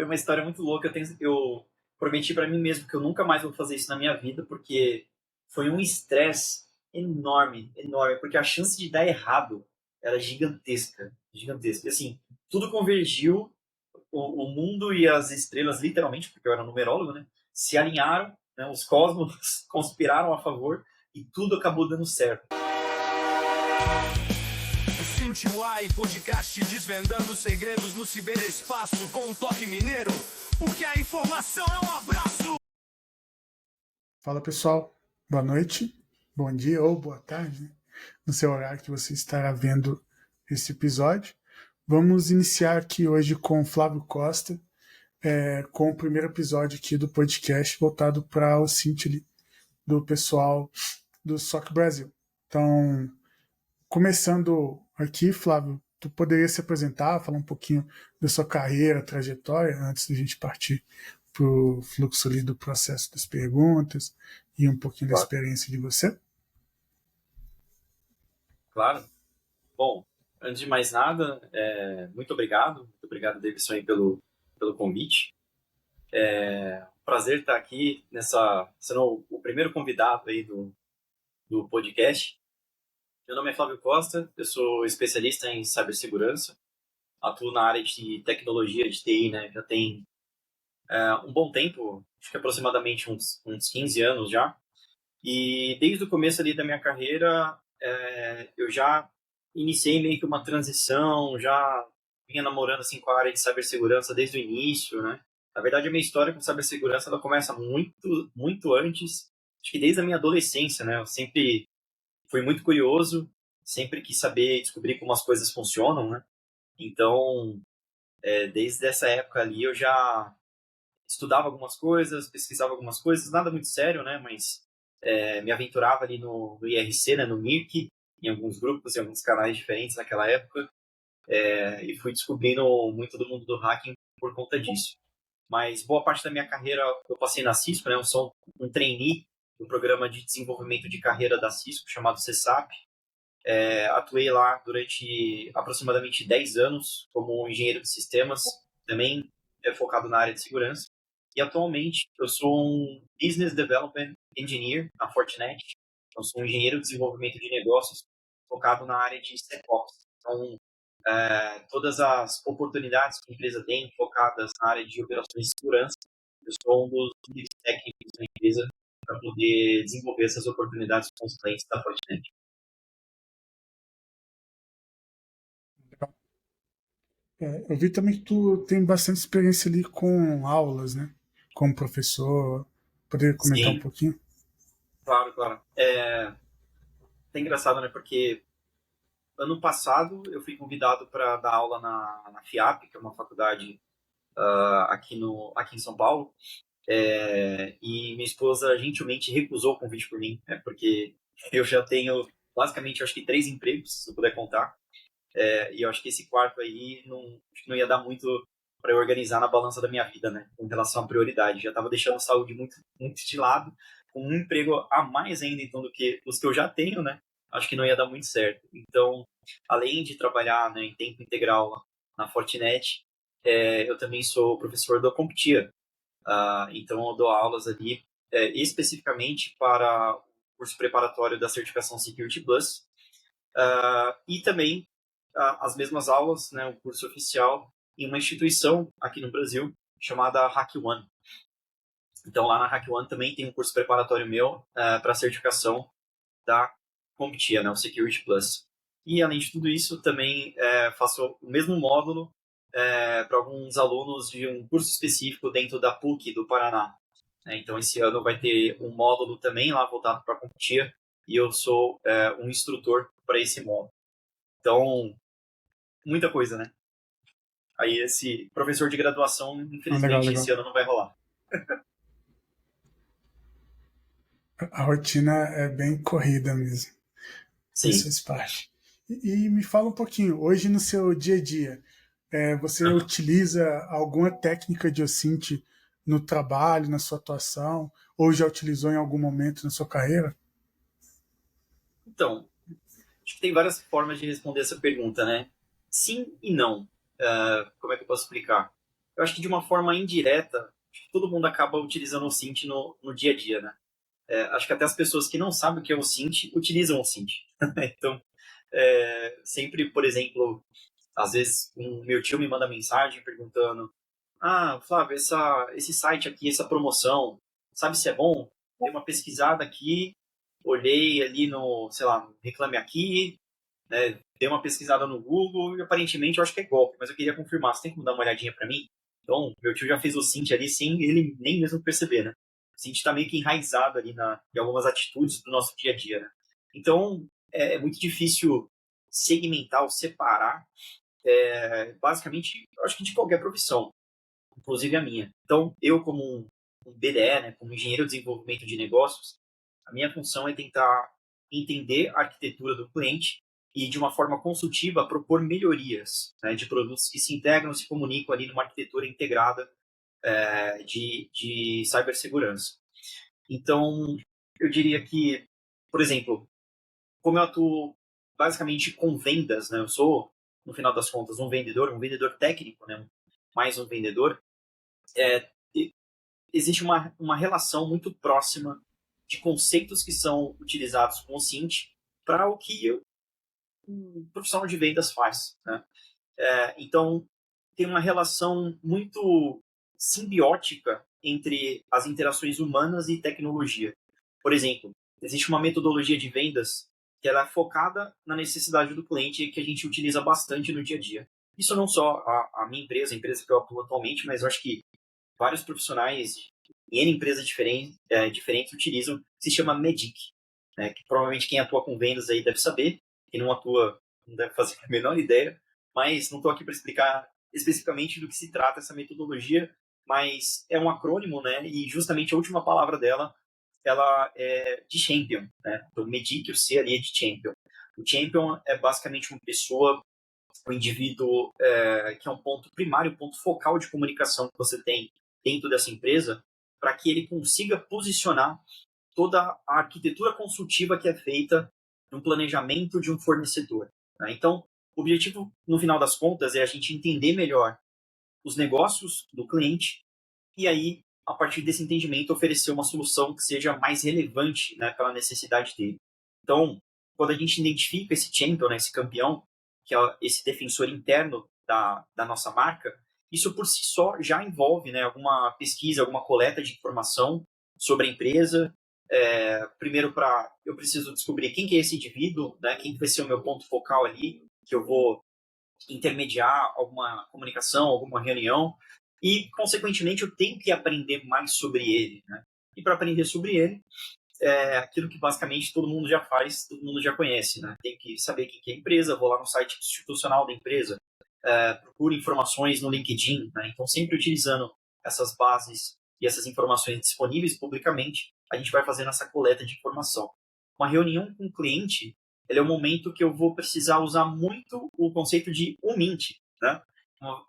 uma história muito louca. Eu prometi para mim mesmo que eu nunca mais vou fazer isso na minha vida, porque foi um estresse enorme, enorme, porque a chance de dar errado era gigantesca, gigantesca. E assim, tudo convergiu, o mundo e as estrelas, literalmente, porque eu era numerólogo, né, se alinharam, né, os cosmos conspiraram a favor e tudo acabou dando certo. Continuar podcast desvendando segredos no ciberespaço com um toque mineiro, porque a informação é um abraço. Fala pessoal, boa noite, bom dia ou boa tarde, né? No seu horário que você estará vendo esse episódio. Vamos iniciar aqui hoje com Flávio Costa, com o primeiro episódio aqui do podcast voltado para o Cintili do pessoal do SOC Brasil. Então, começando aqui, Flávio, tu poderia se apresentar, falar um pouquinho da sua carreira, trajetória, antes da gente partir para o fluxo ali do processo das perguntas e um pouquinho da experiência de você? Claro. Bom, antes de mais nada, muito obrigado, Davidson, aí pelo convite. Prazer estar aqui sendo o primeiro convidado aí do podcast. Meu nome é Flávio Costa, eu sou especialista em cibersegurança, atuo na área de tecnologia de TI, né? Já tem um bom tempo, acho que aproximadamente uns 15 anos já. E desde o começo ali da minha carreira, eu já iniciei meio que uma transição, já vinha namorando assim com a área de cibersegurança desde o início, né? Na verdade, a minha história com cibersegurança ela começa muito, muito antes, acho que desde a minha adolescência, né? Eu sempre fui muito curioso, sempre quis saber, descobrir como as coisas funcionam, né? Então, desde essa época ali, eu já estudava algumas coisas, pesquisava algumas coisas, nada muito sério, né? Mas me aventurava ali no IRC, né? No MIRC, em alguns grupos, em alguns canais diferentes naquela época, e fui descobrindo muito do mundo do hacking por conta disso. Mas boa parte da minha carreira eu passei na Cisco, né? Eu sou um trainee do programa de desenvolvimento de carreira da Cisco, chamado CSAP. Atuei lá durante aproximadamente 10 anos como engenheiro de sistemas, também focado na área de segurança. E atualmente eu sou um Business Development Engineer na Fortinet. Eu sou um engenheiro de desenvolvimento de negócios focado na área de SecOps. Então, todas as oportunidades que a empresa tem focadas na área de operações de segurança, eu sou um dos líderes técnicos da empresa para poder desenvolver essas oportunidades com os clientes da Fortinet. Eu vi também que tu tem bastante experiência ali com aulas, né? Como professor. Poderia comentar um Sim, pouquinho? claro, claro. É engraçado, né? Porque ano passado eu fui convidado para dar aula na FIAP, que é uma faculdade aqui em São Paulo. E minha esposa gentilmente recusou o convite por mim, né? Porque eu já tenho basicamente, acho que 3 empregos, se eu puder contar. E eu acho que esse quarto aí acho que não ia dar muito para eu organizar na balança da minha vida, né? Com relação à prioridade. Já estava deixando a saúde muito, muito de lado, com um emprego a mais ainda, então, do que os que eu já tenho, né? Acho que não ia dar muito certo. Então, além de trabalhar, né, em tempo integral na Fortinet, eu também sou professor da CompTIA. Então, eu dou aulas ali especificamente para o curso preparatório da certificação Security Plus. E também as mesmas aulas, né, o curso oficial, em uma instituição aqui no Brasil chamada HackOne. Então, lá na HackOne também tem um curso preparatório meu para a certificação da CompTIA, né, o Security Plus. E, além de tudo isso, também faço o mesmo módulo para alguns alunos de um curso específico dentro da PUC do Paraná. Então, esse ano vai ter um módulo também lá voltado para a CompTIA e eu sou um instrutor para esse módulo. Então, muita coisa, né? Aí esse professor de graduação, Legal, infelizmente, legal. esse ano não vai rolar. A rotina é bem corrida mesmo. Isso Sim. faz parte. E me fala um pouquinho, hoje no seu dia a dia, você utiliza alguma técnica de OSINT no trabalho, na sua atuação, ou já utilizou em algum momento na sua carreira? Então, acho que tem várias formas de responder essa pergunta, né? Sim e não. Como é que eu posso explicar? eu acho que de uma forma indireta, todo mundo acaba utilizando o Cint no dia a dia, né? Acho que até as pessoas que não sabem o que é o Cint utilizam o Cint. Então, sempre, por exemplo, às vezes o meu tio me manda mensagem perguntando: Ah, Flávio, esse site aqui, essa promoção, sabe se é bom? Dei uma pesquisada aqui, olhei ali no, sei lá, Reclame Aqui, né? Dei uma pesquisada no Google e aparentemente eu acho que é golpe, mas eu queria confirmar. Você tem como dar uma olhadinha para mim? Então, meu tio já fez o Cint ali sem ele nem mesmo perceber, né? O Cint está meio que enraizado ali em algumas atitudes do nosso dia a dia, né? Então, é muito difícil segmentar ou separar, basicamente, eu acho que de qualquer profissão, inclusive a minha. Então, eu como um BDE, né, como engenheiro de desenvolvimento de negócios, a minha função é tentar entender a arquitetura do cliente e, de uma forma consultiva, propor melhorias, né, de produtos que se integram, se comunicam ali numa arquitetura integrada de cibersegurança. Então, eu diria que, por exemplo, como eu atuo basicamente com vendas, né, eu sou, no final das contas, um vendedor técnico, né, mais um vendedor, é, existe uma relação muito próxima de conceitos que são utilizados com o Cint para o que um profissional de vendas faz, né? Então, tem uma relação muito simbiótica entre as interações humanas e tecnologia. Por exemplo, existe uma metodologia de vendas que ela é focada na necessidade do cliente que a gente utiliza bastante no dia a dia. Isso não só a minha empresa, a empresa que eu atuo atualmente, mas eu acho que vários profissionais em N empresas diferentes utilizam, que se chama MEDIC, né, que provavelmente quem atua com vendas aí deve saber, quem não atua não deve fazer a menor ideia, mas não estou aqui para explicar especificamente do que se trata essa metodologia, mas é um acrônimo, né, e justamente a última palavra dela, ela é de champion, né, então MEDIC, o C ali é de champion. O champion é basicamente uma pessoa, um indivíduo que é um ponto primário, um ponto focal de comunicação que você tem dentro dessa empresa, para que ele consiga posicionar toda a arquitetura consultiva que é feita no planejamento de um fornecedor, né? Então, o objetivo, no final das contas, é a gente entender melhor os negócios do cliente e aí, a partir desse entendimento, oferecer uma solução que seja mais relevante, né, pela necessidade dele. Então, quando a gente identifica esse champion, né, esse campeão, que é esse defensor interno da nossa marca, isso por si só já envolve, né, alguma pesquisa, alguma coleta de informação sobre a empresa. Primeiro, eu preciso descobrir quem que é esse indivíduo, né, quem vai ser o meu ponto focal ali, que eu vou intermediar alguma comunicação, alguma reunião, e, consequentemente, eu tenho que aprender mais sobre ele, né? E para aprender sobre ele, aquilo que basicamente todo mundo já faz, todo mundo já conhece, né? Tem que saber quem que é a empresa, vou lá no site institucional da empresa, procuro informações no LinkedIn, né? Então, sempre utilizando essas bases e essas informações disponíveis publicamente, a gente vai fazendo essa coleta de informação. Uma reunião com o cliente, ele é o momento que eu vou precisar usar muito o conceito de umint, né?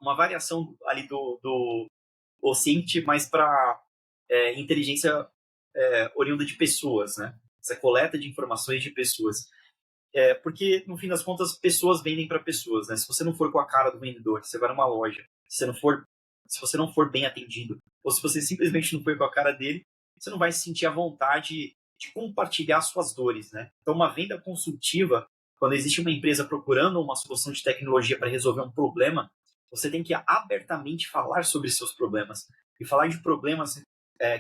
Uma variação ali do OSINT, mas para inteligência oriunda de pessoas, né? Essa coleta de informações de pessoas. Porque, no fim das contas, pessoas vendem para pessoas, né? Se você não for com a cara do vendedor, você vai numa loja, se você não for bem atendido, ou se você simplesmente não foi com a cara dele, você não vai se sentir à vontade de compartilhar suas dores, né? Então, uma venda consultiva, quando existe uma empresa procurando uma solução de tecnologia para resolver um problema, você tem que abertamente falar sobre seus problemas. E falar de problemas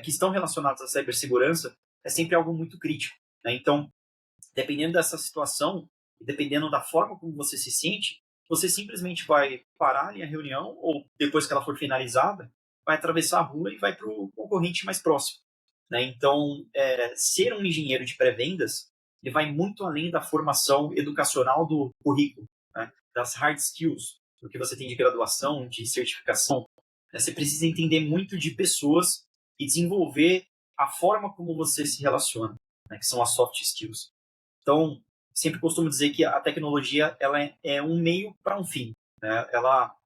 que estão relacionados à cibersegurança é sempre algo muito crítico, né? Então, dependendo dessa situação, e dependendo da forma como você se sente, você simplesmente vai parar ali a reunião, ou depois que ela for finalizada, vai atravessar a rua e vai para o concorrente mais próximo, né? Então, ser um engenheiro de pré-vendas, ele vai muito além da formação educacional do currículo, né? Das hard skills, do que você tem de graduação, de certificação. Você precisa entender muito de pessoas e desenvolver a forma como você se relaciona, né? Que são as soft skills. Então, sempre costumo dizer que a tecnologia ela é um meio para um fim, né? Ela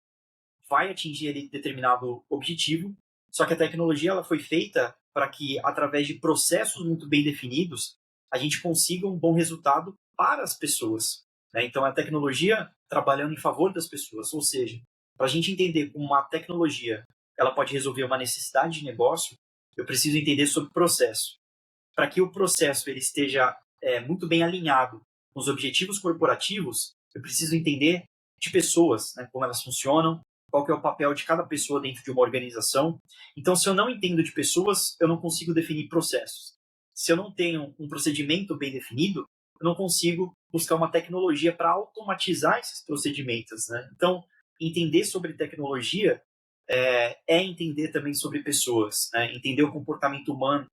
vai atingir ali determinado objetivo, só que a tecnologia ela foi feita para que, através de processos muito bem definidos, a gente consiga um bom resultado para as pessoas, né? Então, a tecnologia trabalhando em favor das pessoas, ou seja, para a gente entender como uma tecnologia ela pode resolver uma necessidade de negócio, eu preciso entender sobre o processo. Para que o processo ele esteja muito bem alinhado com os objetivos corporativos, eu preciso entender de pessoas, né, como elas funcionam, qual que é o papel de cada pessoa dentro de uma organização. Então, se eu não entendo de pessoas, eu não consigo definir processos. Se eu não tenho um procedimento bem definido, eu não consigo buscar uma tecnologia para automatizar esses procedimentos, né? Então, entender sobre tecnologia é entender também sobre pessoas, né? Entender o comportamento humano,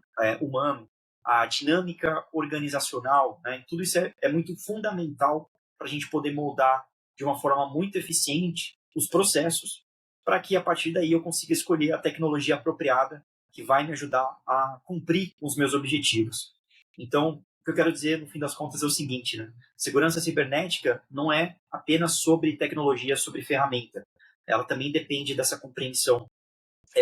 a dinâmica organizacional, né? Tudo isso é muito fundamental para a gente poder moldar de uma forma muito eficiente os processos, para que a partir daí eu consiga escolher a tecnologia apropriada que vai me ajudar a cumprir os meus objetivos. Então, o que eu quero dizer, no fim das contas, é o seguinte, né? Segurança cibernética não é apenas sobre tecnologia, sobre ferramenta. Ela também depende dessa compreensão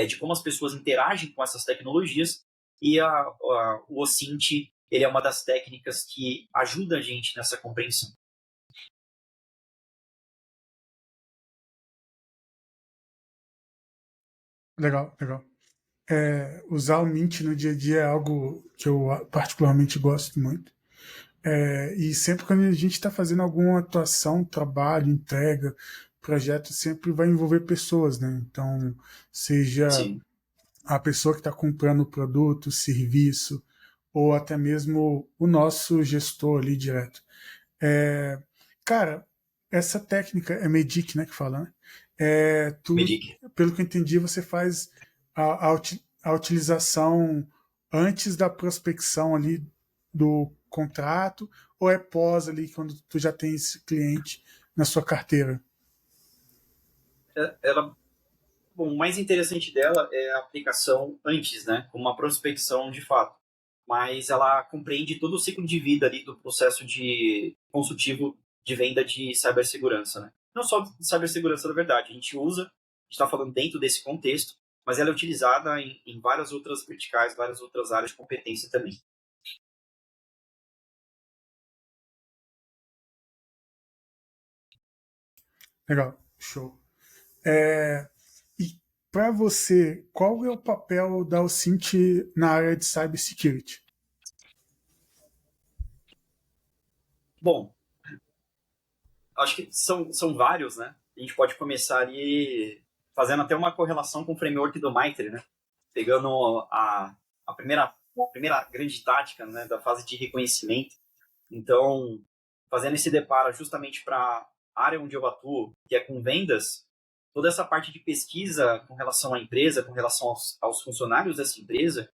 de como as pessoas interagem com essas tecnologias, e o OSINT ele é uma das técnicas que ajuda a gente nessa compreensão. Legal, legal. Usar o Mint no dia a dia é algo que eu particularmente gosto muito. E sempre quando a gente está fazendo alguma atuação, trabalho, entrega, projeto, sempre vai envolver pessoas, né? Então, seja Sim. a pessoa que está comprando o produto, o serviço, ou até mesmo o nosso gestor ali direto. Cara, essa técnica é MEDIC, né, que fala, né? Medic. Pelo que eu entendi, você faz a utilização antes da prospecção ali do contrato, ou é pós ali, quando tu já tem esse cliente na sua carteira? Ela, bom, o mais interessante dela é a aplicação antes, né? Como uma prospecção de fato. Mas ela compreende todo o ciclo de vida ali do processo de consultivo de venda de cibersegurança, né? Não só de cibersegurança, na verdade. A gente usa, a gente está falando dentro desse contexto, mas ela é utilizada em várias outras verticais, várias outras áreas de competência também. Legal, show. E para você, qual é o papel da OSINT na área de cybersecurity? Bom, acho que são vários, né? A gente pode começar ali fazendo até uma correlação com o framework do MITRE, né? Pegando a primeira grande tática, né, da fase de reconhecimento. Então, fazendo esse deparo justamente para a área onde eu atuo, que é com vendas, toda essa parte de pesquisa com relação à empresa, com relação aos funcionários dessa empresa,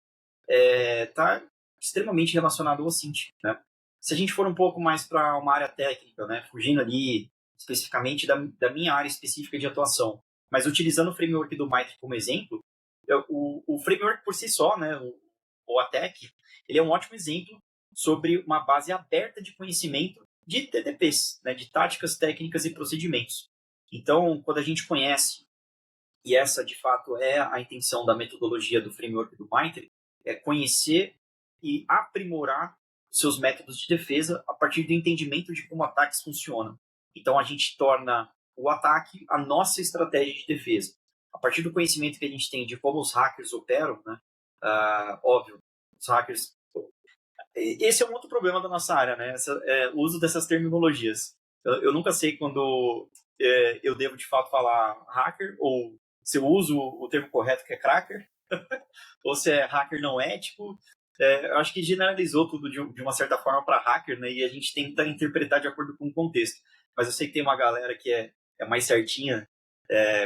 está extremamente relacionado ao Cint, né? Se a gente for um pouco mais para uma área técnica, né, fugindo ali especificamente da minha área específica de atuação, mas utilizando o framework do MITRE como exemplo, o framework por si só, né, o ATEC, ele é um ótimo exemplo sobre uma base aberta de conhecimento de TTPs, né, de táticas, técnicas e procedimentos. Então, quando a gente conhece, e essa de fato é a intenção da metodologia do framework do MITRE, é conhecer e aprimorar seus métodos de defesa a partir do entendimento de como ataques funcionam. Então, a gente torna o ataque a nossa estratégia de defesa. A partir do conhecimento que a gente tem de como os hackers operam, né? Óbvio, os hackers... Esse é um outro problema da nossa área, né? O uso dessas terminologias. Eu nunca sei quando eu devo, de fato, falar hacker, ou se eu uso o termo correto, que é cracker, ou se é hacker não ético. Eu acho que generalizou tudo de uma certa forma para hacker, né? E a gente tenta interpretar de acordo com o contexto. Mas eu sei que tem uma galera que é mais certinha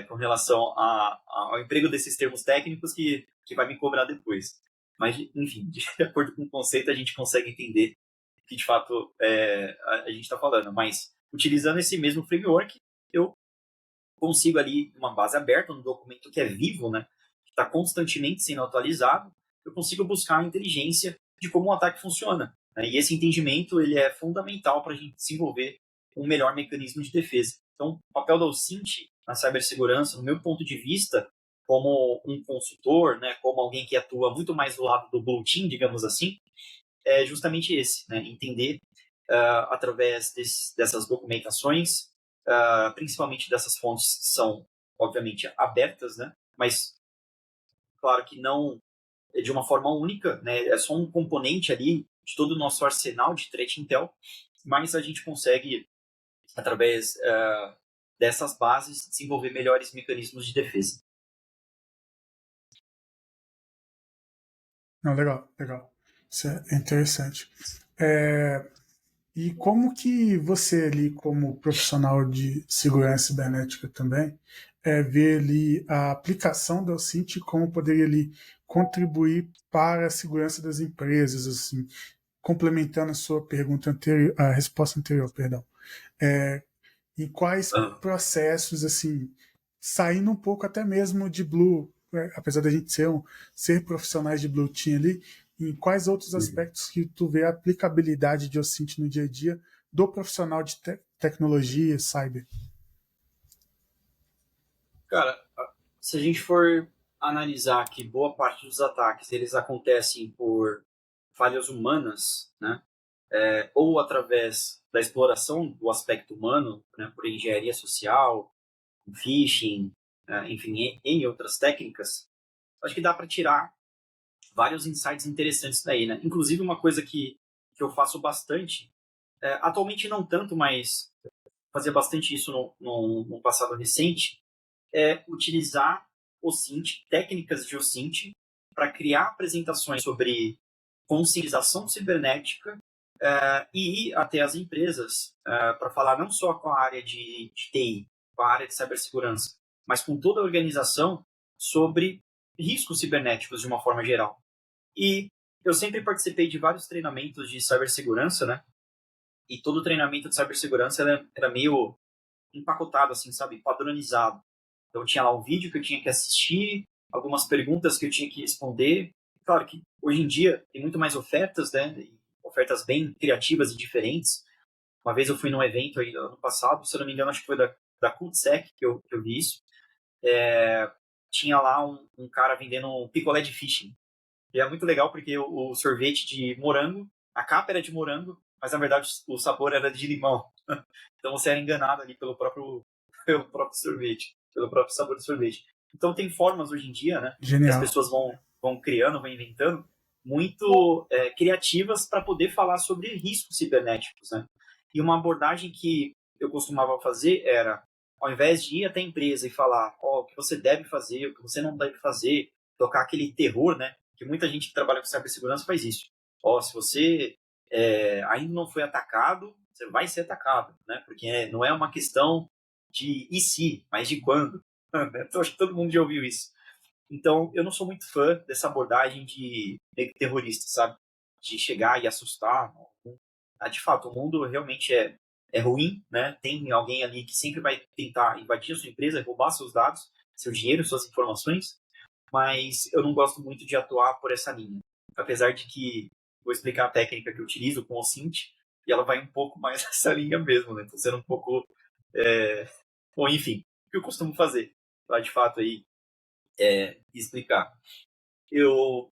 com relação ao emprego desses termos técnicos que vai me cobrar depois. Mas, enfim, de acordo com o conceito, a gente consegue entender o que de fato a gente está falando. Mas, utilizando esse mesmo framework, eu consigo ali uma base aberta, um documento que é vivo, né? Que está constantemente sendo atualizado, eu consigo buscar a inteligência de como o ataque funciona, né? E esse entendimento ele é fundamental para a gente desenvolver um melhor mecanismo de defesa. Então, o papel da OSINT na cibersegurança, no meu ponto de vista, como um consultor, né, como alguém que atua muito mais do lado do blue team, digamos assim, é justamente esse, né, entender através dessas documentações, principalmente dessas fontes que são obviamente, abertas, né? Mas, claro que não de uma forma única, né? É só um componente ali de todo o nosso arsenal de threat intel, mas a gente consegue, através dessas bases, desenvolver melhores mecanismos de defesa. Não, legal, legal. Isso é interessante. E como que você ali, como profissional de segurança cibernética também, vê ali a aplicação da OSINT e como poderia ali contribuir para a segurança das empresas, assim, complementando a sua pergunta anterior, a resposta anterior, perdão. E quais processos, assim, saindo um pouco até mesmo de Blue, apesar da gente ser profissionais de Blue Team ali, em quais outros aspectos que tu vê a aplicabilidade de OSINT no dia a dia do profissional de tecnologia, cyber? Cara, se a gente for analisar que boa parte dos ataques eles acontecem por falhas humanas, né? Ou através da exploração do aspecto humano, né, por engenharia social, phishing, enfim, em outras técnicas, acho que dá para tirar vários insights interessantes daí, né? Inclusive uma coisa que eu faço bastante, atualmente não tanto, mas fazia bastante isso no passado recente, é utilizar OSINT, técnicas de OSINT, para criar apresentações sobre conscientização cibernética e ir até as empresas para falar não só com a área de TI, com a área de cibersegurança, mas com toda a organização sobre riscos cibernéticos de uma forma geral. E eu sempre participei de vários treinamentos de cibersegurança, né? E todo treinamento de cibersegurança era meio empacotado, assim, sabe? Padronizado. Então tinha lá um vídeo que eu tinha que assistir, algumas perguntas que eu tinha que responder. Claro que hoje em dia tem muito mais ofertas, né? Ofertas bem criativas e diferentes. Uma vez eu fui num evento aí ano passado, se eu não me engano, acho que foi da CultSec que eu vi isso. Tinha lá um cara vendendo um picolé de phishing. E é muito legal porque o sorvete de morango, a capa era de morango, mas na verdade o sabor era de limão. Então você era enganado ali pelo próprio sorvete, pelo próprio sabor do sorvete. Então tem formas hoje em dia, né, que as Genial. pessoas vão criando, vão inventando, muito criativas para poder falar sobre riscos cibernéticos, né? E uma abordagem que eu costumava fazer era, ao invés de ir até a empresa e falar o que você deve fazer, o que você não deve fazer, tocar aquele terror, né? Que muita gente que trabalha com cibersegurança faz isso. Se você ainda não foi atacado, você vai ser atacado, né? Porque não é uma questão de e se, mas de quando. Então, acho que todo mundo já ouviu isso. Então, eu não sou muito fã dessa abordagem de terrorista, sabe? De chegar e assustar. De fato, o mundo realmente é ruim, né? Tem alguém ali que sempre vai tentar invadir a sua empresa, roubar seus dados, seu dinheiro, suas informações, mas eu não gosto muito de atuar por essa linha. Apesar de que vou explicar a técnica que eu utilizo com o Cint, e ela vai um pouco mais nessa linha mesmo, né? Tô sendo um pouco... Bom, enfim, o que eu costumo fazer para, de fato, aí, explicar.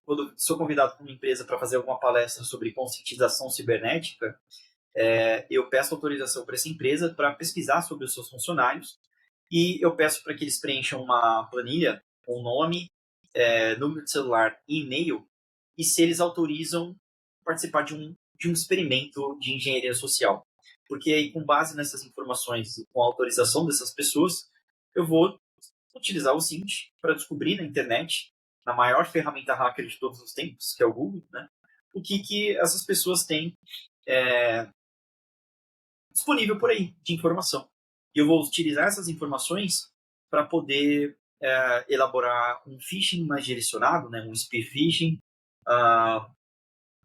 Quando sou convidado por uma empresa para fazer alguma palestra sobre conscientização cibernética, eu peço autorização para essa empresa para pesquisar sobre os seus funcionários e eu peço para que eles preencham uma planilha com nome, número de celular e e-mail, e se eles autorizam participar de um experimento de engenharia social. Porque aí, com base nessas informações, com a autorização dessas pessoas, eu vou utilizar o Cint para descobrir na internet, na maior ferramenta hacker de todos os tempos, que é o Google, né, o que essas pessoas têm disponível por aí de informação. E eu vou utilizar essas informações para poder elaborar um phishing mais direcionado, né, um spear phishing,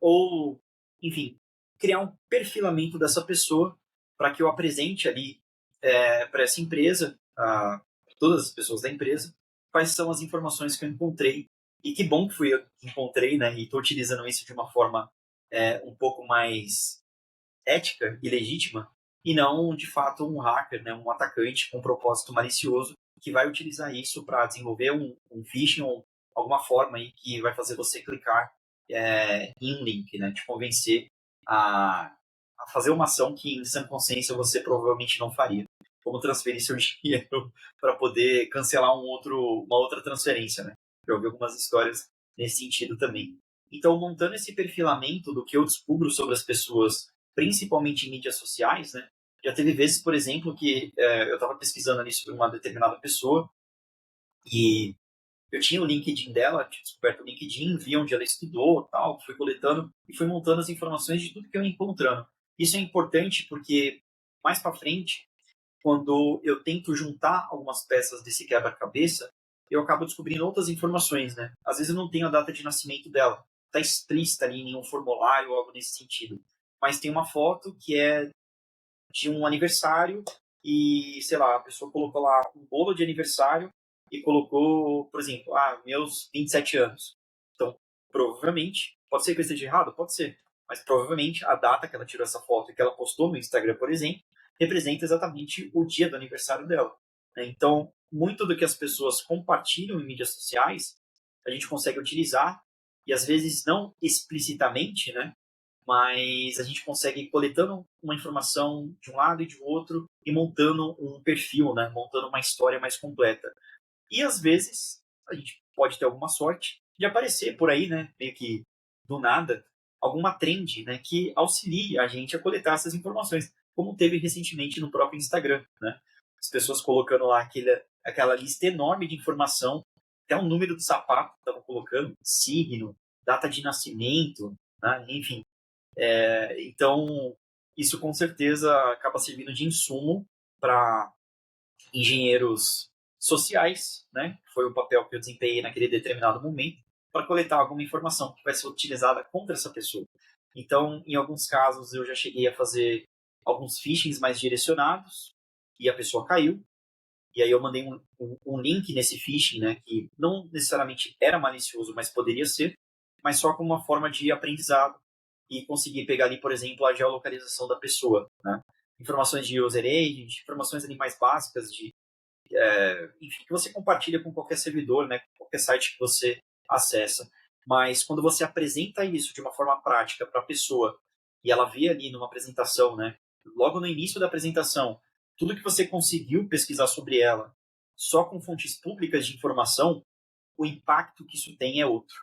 ou, enfim, criar um perfilamento dessa pessoa para que eu apresente ali para essa empresa, todas as pessoas da empresa, quais são as informações que eu encontrei. E que bom que fui eu que encontrei, né? E estou utilizando isso de uma forma um pouco mais ética e legítima, e não, de fato, um hacker, né? Um atacante com um propósito malicioso que vai utilizar isso para desenvolver um phishing ou alguma forma aí que vai fazer você clicar em um link, né? Te convencer a fazer uma ação que, em sã consciência, você provavelmente não faria. como transferir seu dinheiro para poder cancelar uma outra transferência, né? Eu ouvi algumas histórias nesse sentido também. Então, montando esse perfilamento do que eu descubro sobre as pessoas, principalmente em mídias sociais, né? Já teve vezes, por exemplo, que eu estava pesquisando ali sobre uma determinada pessoa e eu tinha o LinkedIn dela, tinha descoberto o LinkedIn, vi onde ela estudou, tal, fui coletando e fui montando as informações de tudo que eu ia encontrando. Isso é importante porque mais para frente, quando eu tento juntar algumas peças desse quebra-cabeça, eu acabo descobrindo outras informações, né? Às vezes eu não tenho a data de nascimento dela, está explícita ali em um formulário ou algo nesse sentido, mas tem uma foto que é de um aniversário e, sei lá, a pessoa colocou lá um bolo de aniversário e colocou, por exemplo, meus 27 anos. Então, provavelmente, pode ser que eu esteja errado? Pode ser. Mas provavelmente a data que ela tirou essa foto e que ela postou no Instagram, por exemplo, representa exatamente o dia do aniversário dela. Né? Então, muito do que as pessoas compartilham em mídias sociais, a gente consegue utilizar, e às vezes não explicitamente, né? Mas a gente consegue ir coletando uma informação de um lado e de outro e montando um perfil, né? Montando uma história mais completa. E às vezes a gente pode ter alguma sorte de aparecer por aí, né? Meio que do nada, alguma trend, né? Que auxilie a gente a coletar essas informações, como teve recentemente no próprio Instagram, né? As pessoas colocando lá aquela lista enorme de informação, até o número do sapato que estavam colocando, signo, data de nascimento, né? Enfim, então, isso com certeza acaba servindo de insumo para engenheiros sociais, né? Que foi o papel que eu desempenhei naquele determinado momento, para coletar alguma informação que vai ser utilizada contra essa pessoa. Então, em alguns casos, eu já cheguei a fazer alguns phishings mais direcionados e a pessoa caiu. E aí eu mandei um link nesse phishing, né? Que não necessariamente era malicioso, mas poderia ser, mas só como uma forma de aprendizado e conseguir pegar ali, por exemplo, a geolocalização da pessoa, né? Informações de user agent, informações ali mais básicas enfim, que você compartilha com qualquer servidor, né? Com qualquer site que você acessa. Mas quando você apresenta isso de uma forma prática para a pessoa e ela vê ali numa apresentação, né? Logo no início da apresentação, tudo que você conseguiu pesquisar sobre ela, só com fontes públicas de informação, o impacto que isso tem é outro.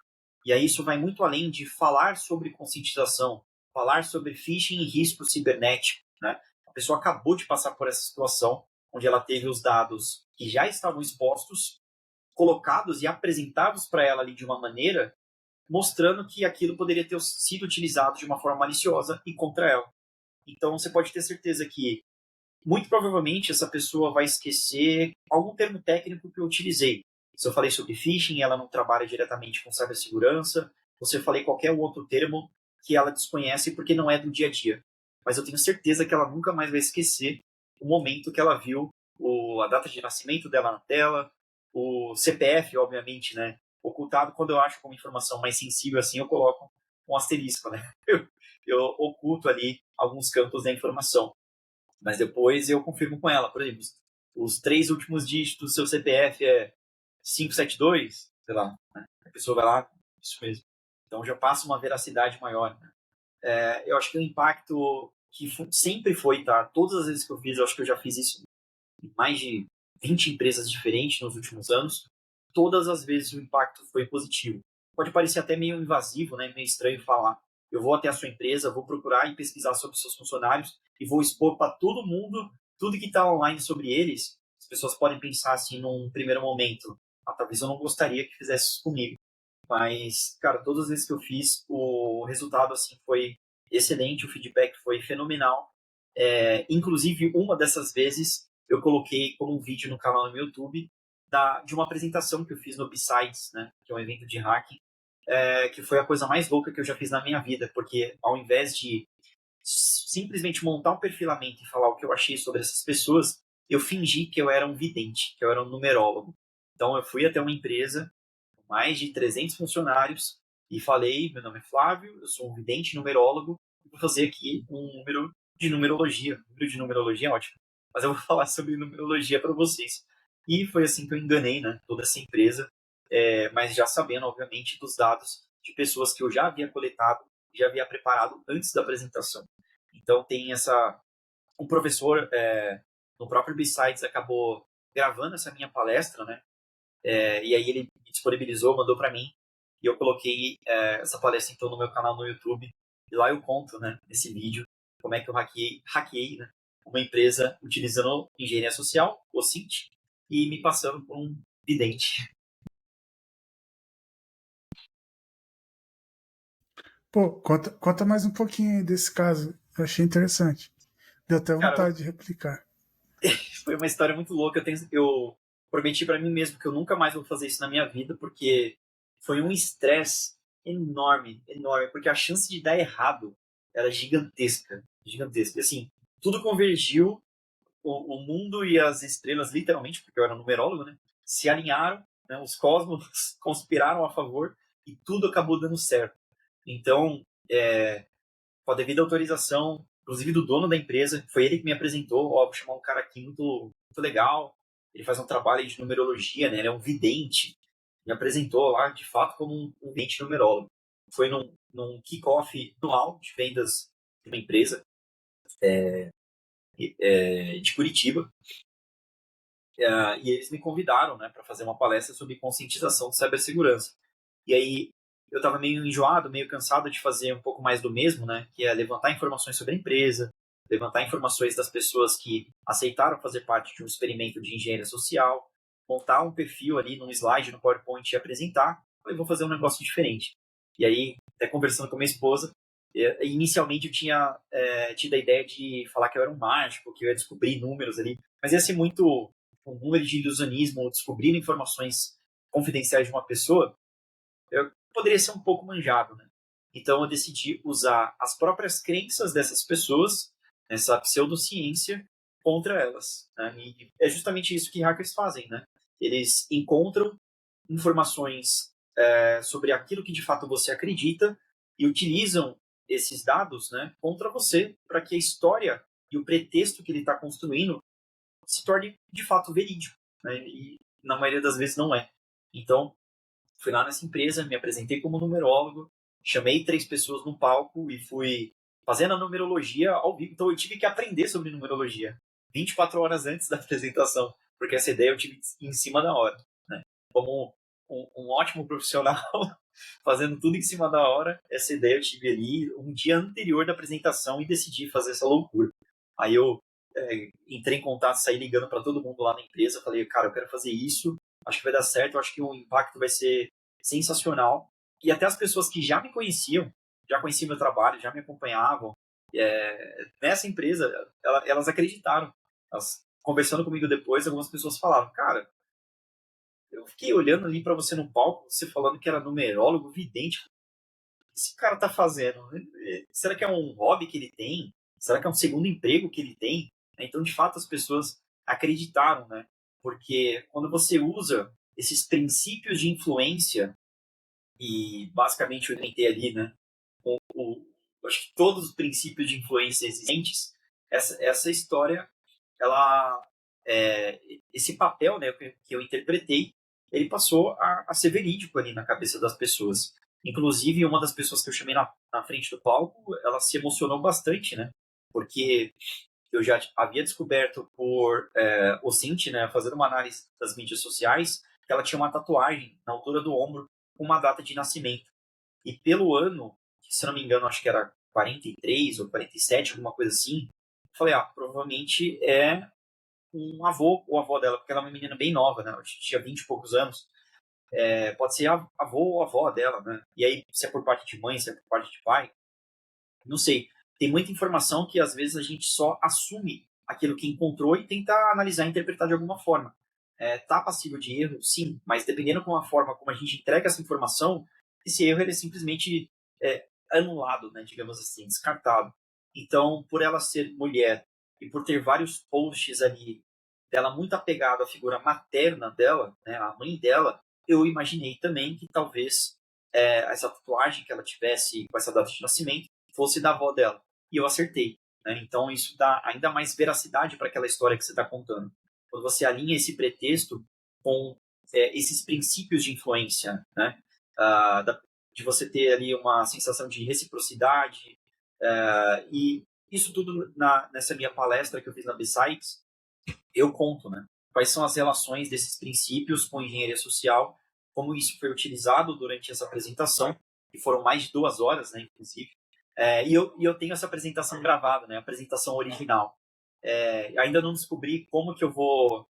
E aí isso vai muito além de falar sobre conscientização, falar sobre phishing e risco cibernético, né? A pessoa acabou de passar por essa situação, onde ela teve os dados que já estavam expostos, colocados e apresentados para ela ali de uma maneira, mostrando que aquilo poderia ter sido utilizado de uma forma maliciosa e contra ela. Então você pode ter certeza que, muito provavelmente, essa pessoa vai esquecer algum termo técnico que eu utilizei. Se eu falei sobre phishing, ela não trabalha diretamente com cibersegurança, ou se eu falei qualquer outro termo que ela desconhece porque não é do dia a dia. Mas eu tenho certeza que ela nunca mais vai esquecer o momento que ela viu a data de nascimento dela na tela, o CPF, obviamente, né? Ocultado. Quando eu acho uma informação mais sensível assim, eu coloco um asterisco, né? Eu oculto ali alguns campos da informação. Mas depois eu confirmo com ela, por exemplo, os 3 últimos dígitos do seu CPF é 572, sei lá. Né? A pessoa vai lá, isso mesmo. Então já passa uma veracidade maior. Né? Eu acho que o impacto que sempre foi, tá? Todas as vezes que eu fiz, eu acho que eu já fiz isso em mais de 20 empresas diferentes nos últimos anos. Todas as vezes o impacto foi positivo. Pode parecer até meio invasivo, né? Meio estranho falar. Eu vou até a sua empresa, vou procurar e pesquisar sobre seus funcionários e vou expor para todo mundo tudo que está online sobre eles. As pessoas podem pensar assim num primeiro momento: talvez eu não gostaria que fizesse isso comigo. Mas, cara, todas as vezes que eu fiz, o resultado assim foi excelente, o feedback foi fenomenal. Inclusive, uma dessas vezes eu coloquei como um vídeo no canal no meu YouTube de uma apresentação que eu fiz no B-Sides, né, que é um evento de hacking, que foi a coisa mais louca que eu já fiz na minha vida, porque ao invés de simplesmente montar um perfilamento e falar o que eu achei sobre essas pessoas, eu fingi que eu era um vidente, que eu era um numerólogo. Então eu fui até uma empresa com mais de 300 funcionários e falei: meu nome é Flávio, eu sou um vidente numerólogo, vou fazer aqui um número de numerologia. Número de numerologia é ótimo, mas eu vou falar sobre numerologia para vocês. E foi assim que eu enganei, né, toda essa empresa, mas já sabendo, obviamente, dos dados de pessoas que eu já havia coletado, já havia preparado antes da apresentação. Então tem um professor no próprio B-Sides acabou gravando essa minha palestra, né? E aí ele me disponibilizou, mandou para mim, e eu coloquei essa palestra então no meu canal no YouTube, e lá eu conto, né, nesse vídeo, como é que eu hackeei, né, uma empresa utilizando engenharia social, o Cint, e me passando por um vidente. Pô, conta mais um pouquinho aí desse caso. Eu achei interessante. Deu até Cara, vontade de replicar. foi uma história muito louca. Eu prometi para mim mesmo que eu nunca mais vou fazer isso na minha vida, porque foi um estresse enorme, enorme, porque a chance de dar errado era gigantesca, gigantesca. E, assim, tudo convergiu, o mundo e as estrelas, literalmente, porque eu era numerólogo, né, se alinharam, né, os cosmos conspiraram a favor e tudo acabou dando certo. Então, com a devida autorização, inclusive do dono da empresa, foi ele que me apresentou, ó, vou chamar um cara aqui muito, muito legal, ele faz um trabalho de numerologia, né, ele é um vidente, me apresentou lá, de fato, como um vidente numerólogo. Foi num kick-off anual de vendas de uma empresa de Curitiba, e eles me convidaram, né, para fazer uma palestra sobre conscientização de cibersegurança. E aí eu estava meio enjoado, meio cansado de fazer um pouco mais do mesmo, né, que é levantar informações sobre a empresa, levantar informações das pessoas que aceitaram fazer parte de um experimento de engenharia social, montar um perfil ali num slide no PowerPoint e apresentar. Eu vou fazer um negócio diferente. E aí, até conversando com minha esposa, inicialmente eu tinha tido a ideia de falar que eu era um mágico, que eu ia descobrir números ali, mas ia ser muito um número de ilusionismo, descobrindo informações confidenciais de uma pessoa, eu poderia ser um pouco manjado, né? Então eu decidi usar as próprias crenças dessas pessoas, essa pseudociência, contra elas, né? E é justamente isso que hackers fazem, né? Eles encontram informações sobre aquilo que de fato você acredita e utilizam esses dados, né, contra você para que a história e o pretexto que ele está construindo se torne de fato verídico, né? E na maioria das vezes não é. Então, fui lá nessa empresa, me apresentei como numerólogo, chamei 3 pessoas no palco e fui fazendo a numerologia ao vivo. Então, eu tive que aprender sobre numerologia 24 horas antes da apresentação, porque essa ideia eu tive em cima da hora, né? Como um ótimo profissional, fazendo tudo em cima da hora, essa ideia eu tive ali um dia anterior da apresentação e decidi fazer essa loucura. Aí eu entrei em contato, saí ligando para todo mundo lá na empresa, falei, cara, eu quero fazer isso, acho que vai dar certo, eu acho que o impacto vai ser sensacional. E até as pessoas que já me conheciam, já conheciam meu trabalho, já me acompanhavam, nessa empresa, elas acreditaram. Elas, conversando comigo depois, algumas pessoas falaram, cara, eu fiquei olhando ali para você no palco, você falando que era numerólogo, vidente, o que esse cara tá fazendo? Será que é um hobby que ele tem? Será que é um segundo emprego que ele tem? Então, de fato, as pessoas acreditaram, né? Porque quando você usa esses princípios de influência, e basicamente eu tentei ali, né? Acho que todos os princípios de influência existentes, essa história, ela, esse papel, né, que eu interpretei, ele passou a ser verídico ali na cabeça das pessoas. Inclusive, uma das pessoas que eu chamei na frente do palco, ela se emocionou bastante, né? Porque eu já havia descoberto por Ocint, né, fazendo uma análise das mídias sociais, que ela tinha uma tatuagem na altura do ombro com uma data de nascimento. E pelo ano, se não me engano, acho que era 43 ou 47, alguma coisa assim, eu falei, provavelmente é um avô ou avó dela, porque ela é uma menina bem nova, né? Ela tinha 20 e poucos anos. Pode ser avô ou avó dela, né? E aí, se é por parte de mãe, se é por parte de pai, não sei. Tem muita informação que às vezes a gente só assume aquilo que encontrou e tenta analisar e interpretar de alguma forma. Tá passível de erro? Sim, mas dependendo com a forma como a gente entrega essa informação, esse erro ele é simplesmente anulado, né, digamos assim, descartado. Então, por ela ser mulher e por ter vários posts ali dela muito apegada à figura materna dela, né, a mãe dela, eu imaginei também que talvez essa tatuagem que ela tivesse com essa data de nascimento fosse da avó dela. E eu acertei. Né? Então, isso dá ainda mais veracidade para aquela história que você está contando. Quando você alinha esse pretexto com esses princípios de influência, né? De você ter ali uma sensação de reciprocidade, e isso tudo nessa minha palestra que eu fiz na B-Sites, eu conto, né? Quais são as relações desses princípios com engenharia social, como isso foi utilizado durante essa apresentação, que foram mais de 2 horas, né, inclusive. E eu tenho essa apresentação gravada, né, a apresentação original. Ainda não descobri como que eu vou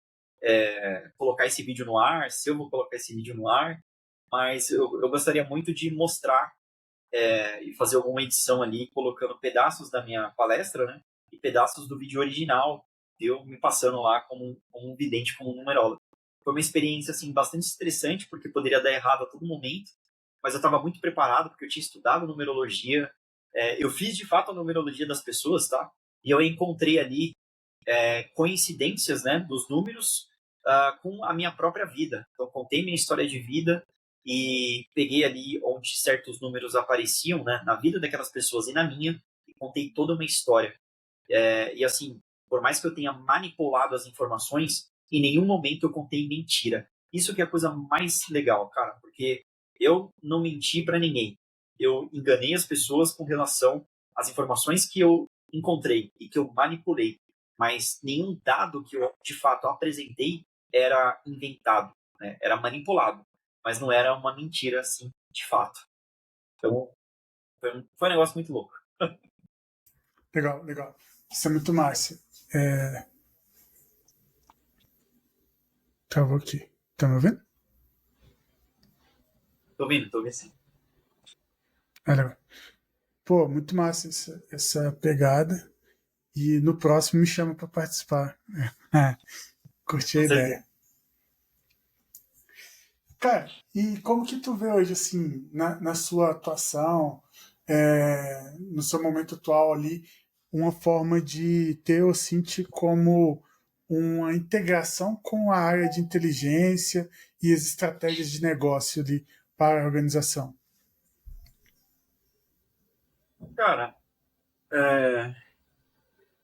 colocar esse vídeo no ar, se eu vou colocar esse vídeo no ar, mas eu gostaria muito de mostrar e fazer alguma edição ali, colocando pedaços da minha palestra, né, e pedaços do vídeo original, eu me passando lá como um vidente, como um numerólogo. Foi uma experiência assim, bastante estressante, porque poderia dar errado a todo momento, mas eu estava muito preparado, porque eu tinha estudado numerologia, eu fiz de fato a numerologia das pessoas, tá? E eu encontrei ali coincidências, né, dos números com a minha própria vida. Então, contei minha história de vida e peguei ali onde certos números apareciam, né, na vida daquelas pessoas e na minha, e contei toda uma história. E assim, por mais que eu tenha manipulado as informações, em nenhum momento eu contei mentira. Isso que é a coisa mais legal, cara, porque eu não menti para ninguém. Eu enganei as pessoas com relação às informações que eu encontrei e que eu manipulei, mas nenhum dado que eu de fato apresentei era inventado, né? Era manipulado, mas não era uma mentira assim, de fato. Então, foi um negócio muito louco. Legal, legal. Isso é muito massa. Travou aqui. Tá me ouvindo? Tô ouvindo sim. Legal. Pô, muito massa essa pegada. E no próximo me chama para participar. Curti a Com ideia. certeza. Cara, e como que tu vê hoje, assim, na sua atuação, no seu momento atual ali, uma forma de ter o Cinti como uma integração com a área de inteligência e as estratégias de negócio ali para a organização? Cara,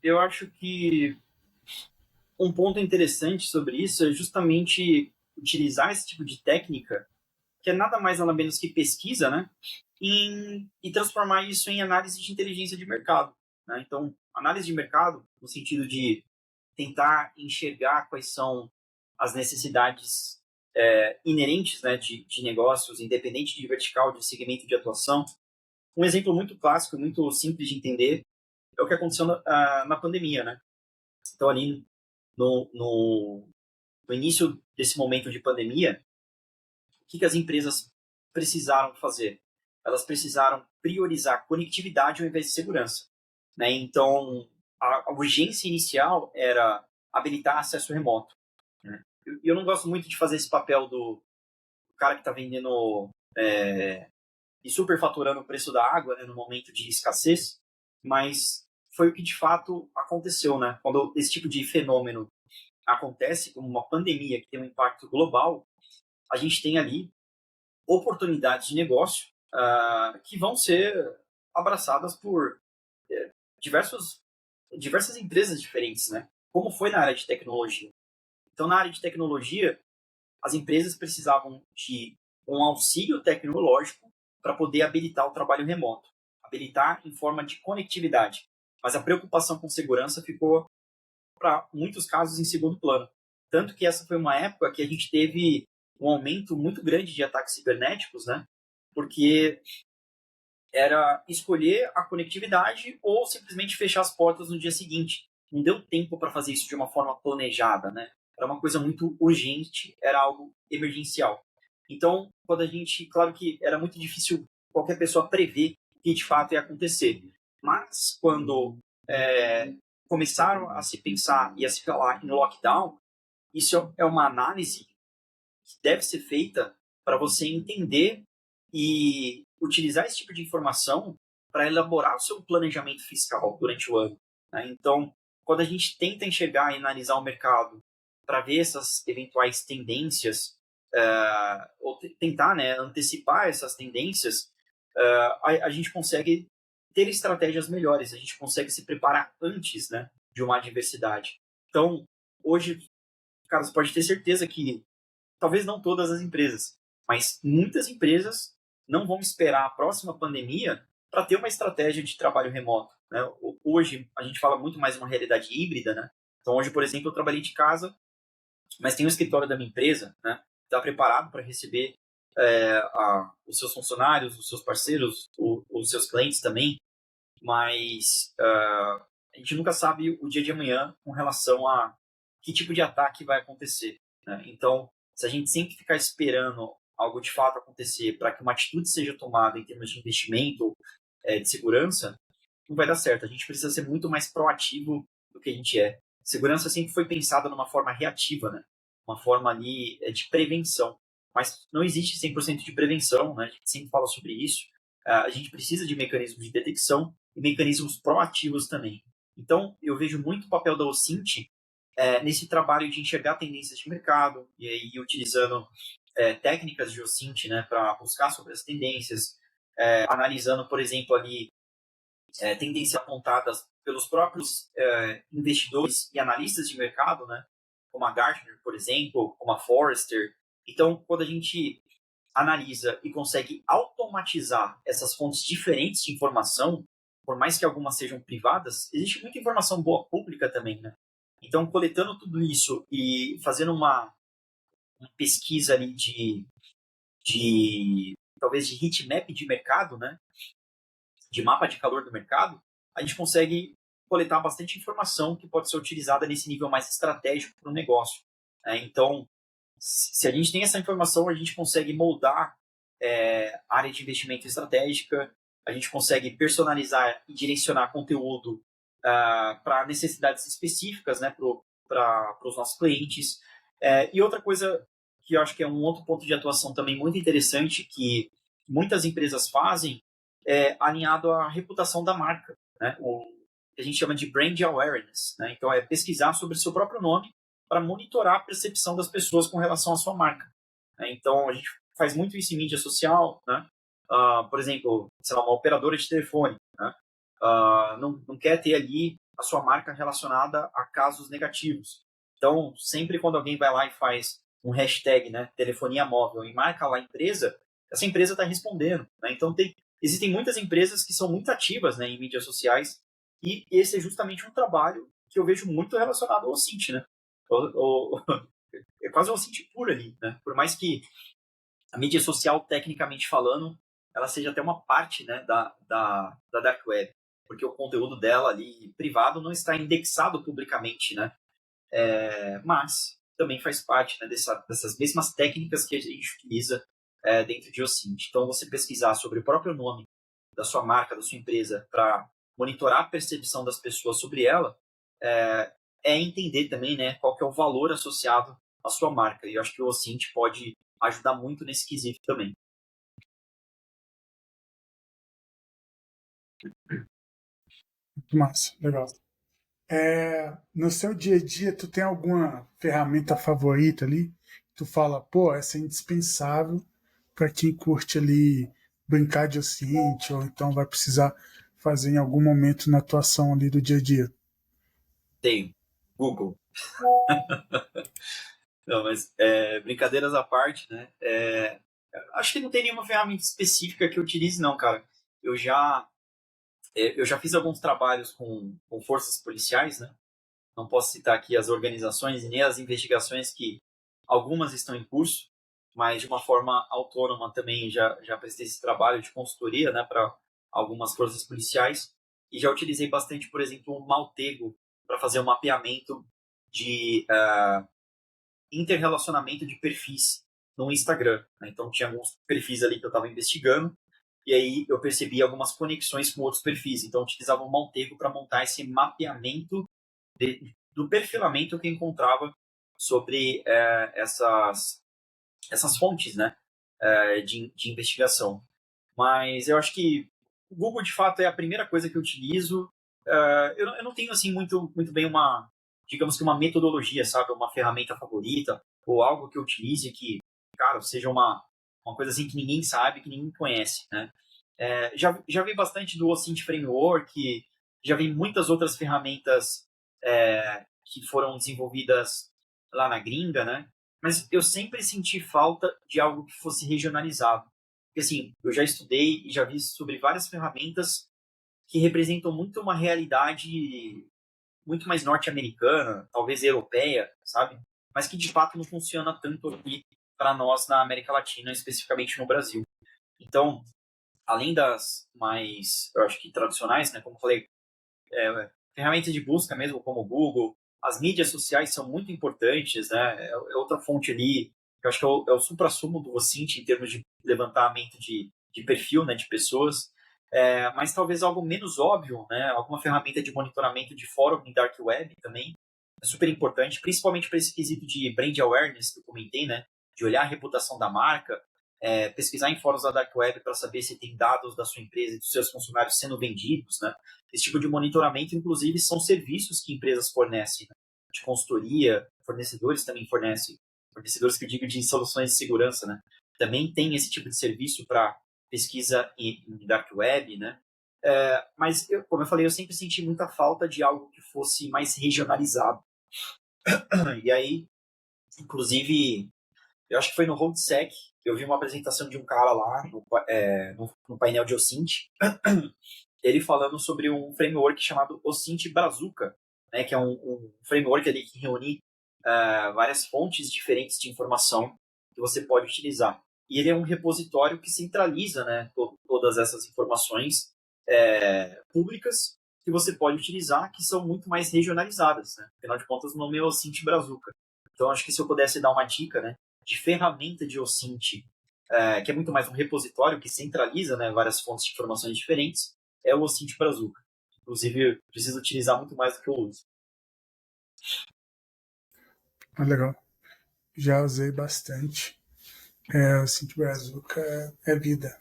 eu acho que um ponto interessante sobre isso é justamente utilizar esse tipo de técnica, que é nada mais nada menos que pesquisa, né? E transformar isso em análise de inteligência de mercado, né? Então, análise de mercado, no sentido de tentar enxergar quais são as necessidades inerentes, né, de negócios, independente de vertical, de segmento de atuação. Um exemplo muito clássico, muito simples de entender, é o que aconteceu na pandemia, né? Então, ali no início desse momento de pandemia, o que as empresas precisaram fazer? Elas precisaram priorizar conectividade ao invés de segurança, né? Então, a urgência inicial era habilitar acesso remoto, né? Eu não gosto muito de fazer esse papel do cara que está vendendo e superfaturando o preço da água, né, no momento de escassez, mas foi o que de fato aconteceu, né? Quando esse tipo de fenômeno acontece, como uma pandemia que tem um impacto global, a gente tem ali oportunidades de negócio que vão ser abraçadas por diversas empresas diferentes, né? Como foi na área de tecnologia. Então, na área de tecnologia, as empresas precisavam de um auxílio tecnológico para poder habilitar o trabalho remoto, habilitar em forma de conectividade. Mas a preocupação com segurança ficou, para muitos casos, em segundo plano. Tanto que essa foi uma época que a gente teve um aumento muito grande de ataques cibernéticos, né? Porque era escolher a conectividade ou simplesmente fechar as portas no dia seguinte. Não deu tempo para fazer isso de uma forma planejada, né? Era uma coisa muito urgente, era algo emergencial. Então, quando a gente, claro que era muito difícil qualquer pessoa prever o que de fato ia acontecer, mas quando começaram a se pensar e a se falar em lockdown, isso é uma análise que deve ser feita para você entender e utilizar esse tipo de informação para elaborar o seu planejamento fiscal durante o ano, né? Então, quando a gente tenta enxergar e analisar o mercado para ver essas eventuais tendências, ou tentar, né, antecipar essas tendências, a gente consegue ter estratégias melhores, a gente consegue se preparar antes, né, de uma adversidade. Então, hoje, cara, você pode ter certeza que talvez não todas as empresas, mas muitas empresas não vão esperar a próxima pandemia para ter uma estratégia de trabalho remoto, né? Hoje a gente fala muito mais uma realidade híbrida, né? Então, hoje, por exemplo, eu trabalhei de casa, mas tem um escritório da minha empresa, né, que está preparado para receber os seus funcionários, os seus parceiros, os seus clientes também, mas a gente nunca sabe o dia de amanhã com relação a que tipo de ataque vai acontecer, né? Então, se a gente sempre ficar esperando algo de fato acontecer para que uma atitude seja tomada em termos de investimento, de segurança, não vai dar certo. A gente precisa ser muito mais proativo do que a gente é. Segurança sempre foi pensada numa forma reativa, né? Uma forma ali de prevenção. Mas não existe 100% de prevenção, né? A gente sempre fala sobre isso. A gente precisa de mecanismos de detecção e mecanismos proativos também. Então, eu vejo muito o papel da OSINT nesse trabalho de enxergar tendências de mercado e aí utilizando técnicas de OSINT, né, para buscar sobre as tendências, analisando, por exemplo, ali tendências apontadas pelos próprios investidores e analistas de mercado, né, como a Gartner, por exemplo, como a Forrester. Então, quando a gente analisa e consegue automatizar essas fontes diferentes de informação, por mais que algumas sejam privadas, existe muita informação boa pública também, né? Então, coletando tudo isso e fazendo uma pesquisa ali talvez de heatmap de mercado, né? De mapa de calor do mercado, a gente consegue coletar bastante informação que pode ser utilizada nesse nível mais estratégico para o negócio. Então, se a gente tem essa informação, a gente consegue moldar a área de investimento estratégica, a gente consegue personalizar e direcionar conteúdo para necessidades específicas, né, para os nossos clientes. E outra coisa que eu acho que é um outro ponto de atuação também muito interessante que muitas empresas fazem é alinhado à reputação da marca, né? O que a gente chama de brand awareness, né? Então, é pesquisar sobre o seu próprio nome para monitorar a percepção das pessoas com relação à sua marca. Então, a gente faz muito isso em mídia social, né? Por exemplo, sei lá, uma operadora de telefone, né? Não quer ter ali a sua marca relacionada a casos negativos. Então, sempre quando alguém vai lá e faz um hashtag, né, telefonia móvel, e marca lá a empresa, essa empresa está respondendo, né? Então, existem muitas empresas que são muito ativas, né, em mídias sociais, e esse é justamente um trabalho que eu vejo muito relacionado ao OSINT, né? É quase um OSINT puro ali, né? Por mais que a mídia social, tecnicamente falando, ela seja até uma parte, né, da Dark Web, porque o conteúdo dela ali privado não está indexado publicamente, né? Mas também faz parte, né, dessas mesmas técnicas que a gente utiliza dentro de OSINT. Então, você pesquisar sobre o próprio nome da sua marca, da sua empresa, para monitorar a percepção das pessoas sobre ela, entender também, né, qual que é o valor associado à sua marca. E eu acho que o OSINT pode ajudar muito nesse quesito também. Muito massa, legal. No seu dia a dia, tu tem alguma ferramenta favorita ali? Tu fala, pô, essa é indispensável para quem curte ali brincar de OSINT, ou então vai precisar fazer em algum momento na atuação ali do dia a dia. Tenho. Google. Não, mas brincadeiras à parte, né? Acho que não tem nenhuma ferramenta específica que eu utilize, não, cara. Eu já fiz alguns trabalhos com forças policiais, né? Não posso citar aqui as organizações e nem as investigações que algumas estão em curso, mas de uma forma autônoma também já prestei esse trabalho de consultoria, né, para algumas forças policiais e já utilizei bastante, por exemplo, o Maltego para fazer um mapeamento de interrelacionamento de perfis no Instagram, né? Então tinha alguns perfis ali que eu estava investigando e aí eu percebi algumas conexões com outros perfis. Então eu utilizava o Maltego para montar esse mapeamento do perfilamento que eu encontrava sobre essas fontes, né, de investigação. Mas eu acho que o Google, de fato, é a primeira coisa que eu utilizo. Eu não tenho, assim, muito bem digamos que uma metodologia, sabe? Uma ferramenta favorita ou algo que eu utilize que, cara, seja uma coisa assim que ninguém sabe, que ninguém conhece, né? Já vi bastante do OSINT Framework, já vi muitas outras ferramentas que foram desenvolvidas lá na gringa, né? Mas eu sempre senti falta de algo que fosse regionalizado. Porque, assim, eu já estudei e já vi sobre várias ferramentas que representam muito uma realidade muito mais norte-americana, talvez europeia, sabe? Mas que de fato não funciona tanto aqui para nós na América Latina, especificamente no Brasil. Então, além das mais, eu acho que tradicionais, né, como eu falei, ferramentas de busca mesmo, como o Google, as mídias sociais são muito importantes, né? É outra fonte ali, que eu acho que é o supra-sumo do OSINT em termos de levantamento de perfil, né, de pessoas. Mas talvez algo menos óbvio, né? Alguma ferramenta de monitoramento de fórum em Dark Web também é super importante, principalmente para esse quesito de brand awareness que eu comentei, né? De olhar a reputação da marca, pesquisar em fóruns da Dark Web para saber se tem dados da sua empresa e dos seus funcionários sendo vendidos, né? Esse tipo de monitoramento, inclusive, são serviços que empresas fornecem, né? De consultoria, fornecedores também fornecem, fornecedores que eu digo de soluções de segurança, né? Também tem esse tipo de serviço para pesquisa em Dark Web, né? Mas, como eu falei, eu sempre senti muita falta de algo que fosse mais regionalizado. E aí, inclusive, eu acho que foi no RoadSec, eu vi uma apresentação de um cara lá no painel de OSINT, ele falando sobre um framework chamado OSINT Brazuca, né, que é um framework ali que reúne várias fontes diferentes de informação que você pode utilizar. E ele é um repositório que centraliza, né, todas essas informações públicas que você pode utilizar, que são muito mais regionalizadas, né? Afinal de contas, o nome é OSINT Brazuca. Então, acho que se eu pudesse dar uma dica, né, de ferramenta de OSINT, que é muito mais um repositório que centraliza, né, várias fontes de informações diferentes, é o OSINT Brazuca. Inclusive, eu preciso utilizar muito mais do que eu uso. Legal. Já usei bastante. O Cinti Brazuca é vida.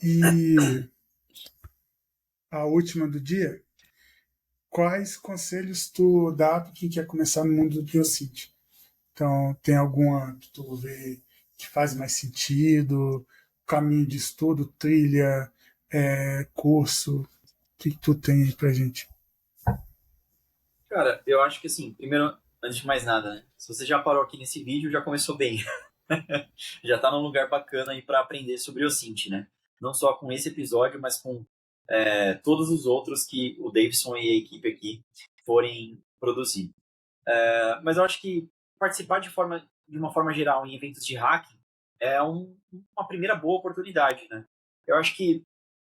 E a última do dia, quais conselhos tu dá para quem quer começar no mundo do BioCint? Então, tem alguma que tu vê que faz mais sentido? Caminho de estudo, trilha, curso? O que tu tem aí pra gente? Cara, eu acho que assim, primeiro, antes de mais nada, né? Se você já parou aqui nesse vídeo, já começou bem. Já tá num lugar bacana aí para aprender sobre o Synth, né? Não só com esse episódio, mas com todos os outros que o Davidson e a equipe aqui forem produzir. Mas eu acho que participar de uma forma geral em eventos de hacking é uma primeira boa oportunidade, né? Eu acho que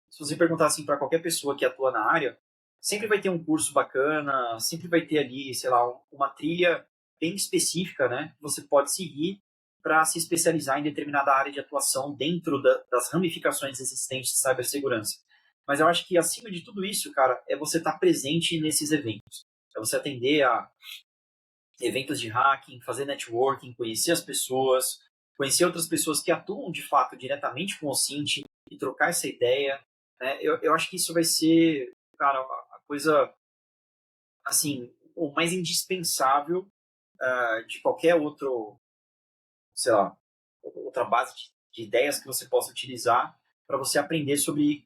se você perguntar assim para qualquer pessoa que atua na área, sempre vai ter um curso bacana, sempre vai ter ali, sei lá, uma trilha bem específica, né? Que você pode seguir para se especializar em determinada área de atuação dentro das ramificações existentes de cibersegurança. Mas eu acho que acima de tudo isso, cara, é você estar presente nesses eventos. É você atender a eventos de hacking, fazer networking, conhecer as pessoas, conhecer outras pessoas que atuam de fato diretamente com o Synth e trocar essa ideia. Né? Eu acho que isso vai ser, cara, a coisa, assim, o mais indispensável de qualquer outro, sei lá, outra base de ideias que você possa utilizar para você aprender sobre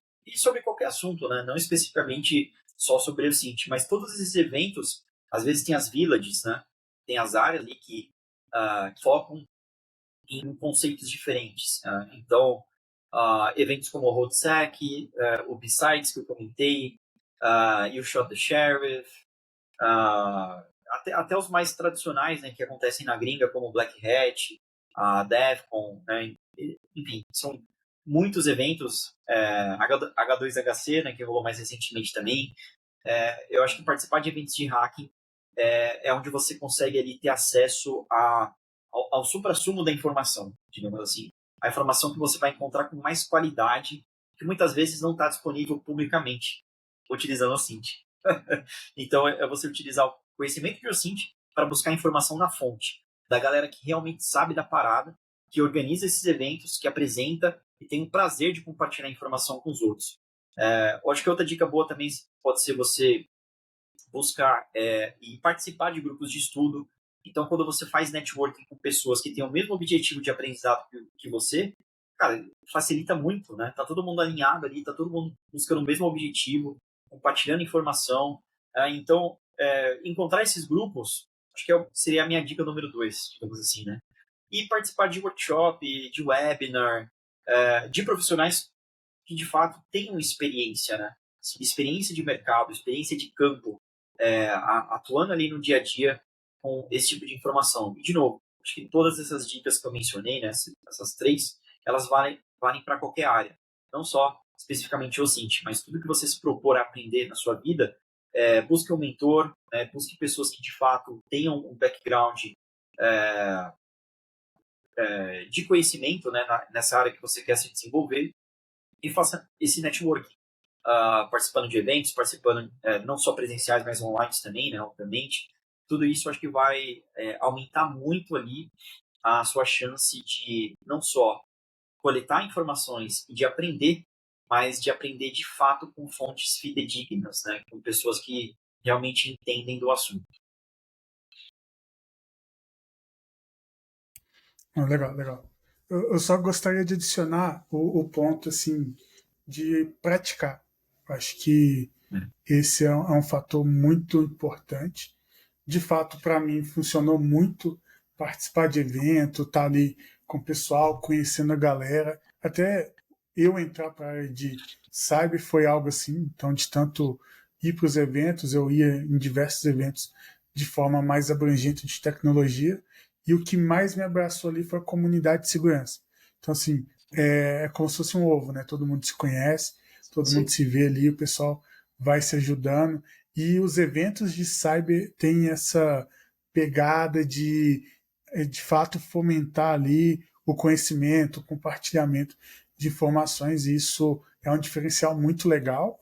qualquer assunto, né? Não especificamente só sobre o Synth, mas todos esses eventos, às vezes tem as villages, né? Tem as áreas ali que focam em conceitos diferentes. Então, eventos como o RoadSec, o Besides, que eu comentei, You Shot the Sheriff, até os mais tradicionais, né, que acontecem na gringa, como o Black Hat, a DEFCON, né, enfim, são muitos eventos, H2HC, né, que rolou mais recentemente também. Eu acho que participar de eventos de hacking é onde você consegue ali ter acesso ao supra-sumo da informação, digamos assim. A informação que você vai encontrar com mais qualidade, que muitas vezes não está disponível publicamente, utilizando o Synth. Então, é você utilizar o conhecimento de OSINT para buscar informação na fonte, da galera que realmente sabe da parada, que organiza esses eventos, que apresenta e tem o prazer de compartilhar informação com os outros. Eu acho que outra dica boa também pode ser você buscar e participar de grupos de estudo. Então, quando você faz networking com pessoas que têm o mesmo objetivo de aprendizado que você, cara, facilita muito, né? Tá todo mundo alinhado ali, tá todo mundo buscando o mesmo objetivo, compartilhando informação. Então, encontrar esses grupos, acho que seria a minha dica número 2, digamos assim, né? E participar de workshop, de webinar, de profissionais que, de fato, tenham experiência, né? Experiência de mercado, experiência de campo, atuando ali no dia a dia com esse tipo de informação. E, de novo, acho que todas essas dicas que eu mencionei, né, essas 3, elas valem para qualquer área. Não só especificamente o OSINT, mas tudo que você se propor a aprender na sua vida, busque um mentor, busque pessoas que, de fato, tenham um background de conhecimento, né, nessa área que você quer se desenvolver, e faça esse networking. Participando de eventos, participando não só presenciais, mas online também, né, obviamente. Tudo isso eu acho que vai aumentar muito ali a sua chance de não só coletar informações e de aprender, mas de aprender de fato com fontes fidedignas, né, com pessoas que realmente entendem do assunto. Legal, legal. Eu só gostaria de adicionar o ponto assim de praticar. Acho que esse é um fator muito importante. De fato, para mim, funcionou muito participar de evento, estar ali com o pessoal, conhecendo a galera. Até eu entrar para a área de cyber foi algo assim. Então, de tanto ir para os eventos, eu ia em diversos eventos de forma mais abrangente de tecnologia. E o que mais me abraçou ali foi a comunidade de segurança. Então, assim, é como se fosse um ovo, né? Todo mundo se conhece, todo mundo Sim. se vê ali, o pessoal vai se ajudando. E os eventos de cyber têm essa pegada de fato, fomentar ali o conhecimento, o compartilhamento de informações, e isso é um diferencial muito legal.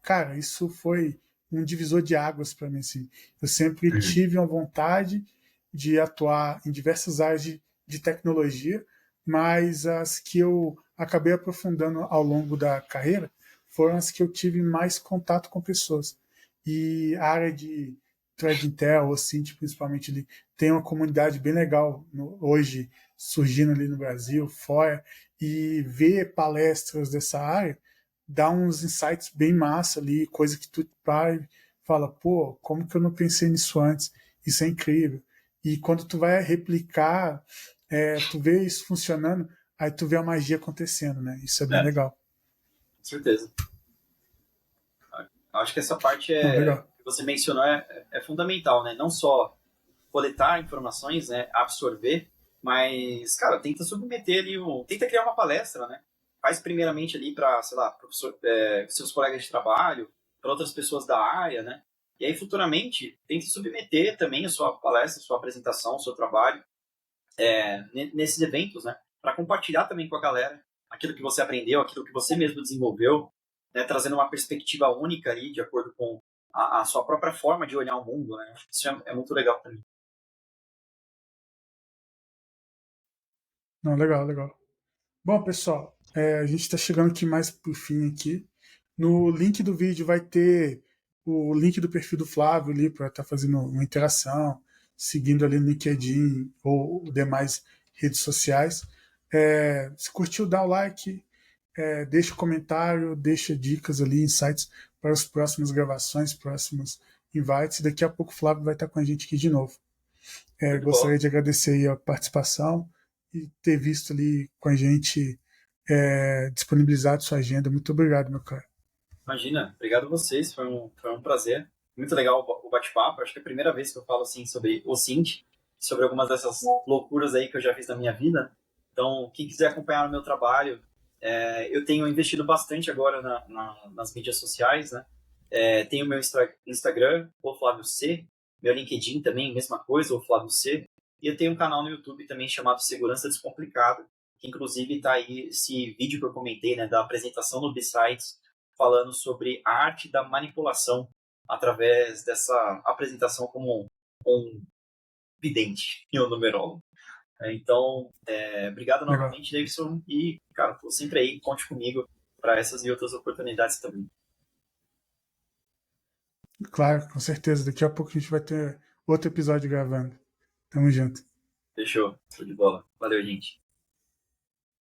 Cara, isso foi um divisor de águas para mim. Assim. Eu sempre tive uma vontade de atuar em diversas áreas de tecnologia, mas as que eu acabei aprofundando ao longo da carreira foram as que eu tive mais contato com pessoas. E a área de Thread Intel, ou Cint, principalmente, ali, tem uma comunidade bem legal hoje surgindo ali no Brasil, fora, e ver palestras dessa área dá uns insights bem massa ali, coisa que tu para e fala, pô, como que eu não pensei nisso antes? Isso é incrível. E quando tu vai replicar, tu vê isso funcionando, aí tu vê a magia acontecendo, né? Isso é bem Com legal. certeza. Acho que essa parte Não, legal. que você mencionou é fundamental, né? Não só coletar informações, né, absorver, mas, cara, tenta submeter ali, tenta criar uma palestra, né? Faz primeiramente ali para, sei lá, seus colegas de trabalho, para outras pessoas da área, né? E aí, futuramente, tente submeter também a sua palestra, a sua apresentação, o seu trabalho nesses eventos, né? Para compartilhar também com a galera aquilo que você aprendeu, aquilo que você mesmo desenvolveu, né? Trazendo uma perspectiva única ali, de acordo com a sua própria forma de olhar o mundo, né? Isso é muito legal também. Não, legal, legal. Bom, pessoal, a gente está chegando aqui mais pro fim aqui. No link do vídeo vai ter o link do perfil do Flávio ali para estar fazendo uma interação, seguindo ali no LinkedIn ou demais redes sociais. Se curtiu, dá o like, deixa o comentário, deixa dicas ali, insights para as próximas gravações, próximos invites. Daqui a pouco o Flávio vai estar com a gente aqui de novo. Show de bola. Gostaria de agradecer aí a participação e ter visto ali com a gente, disponibilizado sua agenda. Muito obrigado, meu cara. Imagina, obrigado a vocês, foi um prazer. Muito legal o bate-papo. Acho que é a primeira vez que eu falo assim sobre o Cint, sobre algumas dessas loucuras aí que eu já fiz na minha vida. Então, quem quiser acompanhar o meu trabalho, eu tenho investido bastante agora nas mídias sociais, né? Tenho meu Instagram, o Flávio C, meu LinkedIn também, mesma coisa, o Flávio C. E eu tenho um canal no YouTube também chamado Segurança Descomplicada, que inclusive está aí esse vídeo que eu comentei, né, da apresentação no B-Sites, falando sobre a arte da manipulação através dessa apresentação como um vidente e um numerólogo. Então, obrigado Legal. novamente, Davidson, e, cara, tô sempre aí, conte comigo para essas e outras oportunidades também. Claro, com certeza. Daqui a pouco a gente vai ter outro episódio gravando. Tamo junto. Fechou, show de bola. Valeu, gente.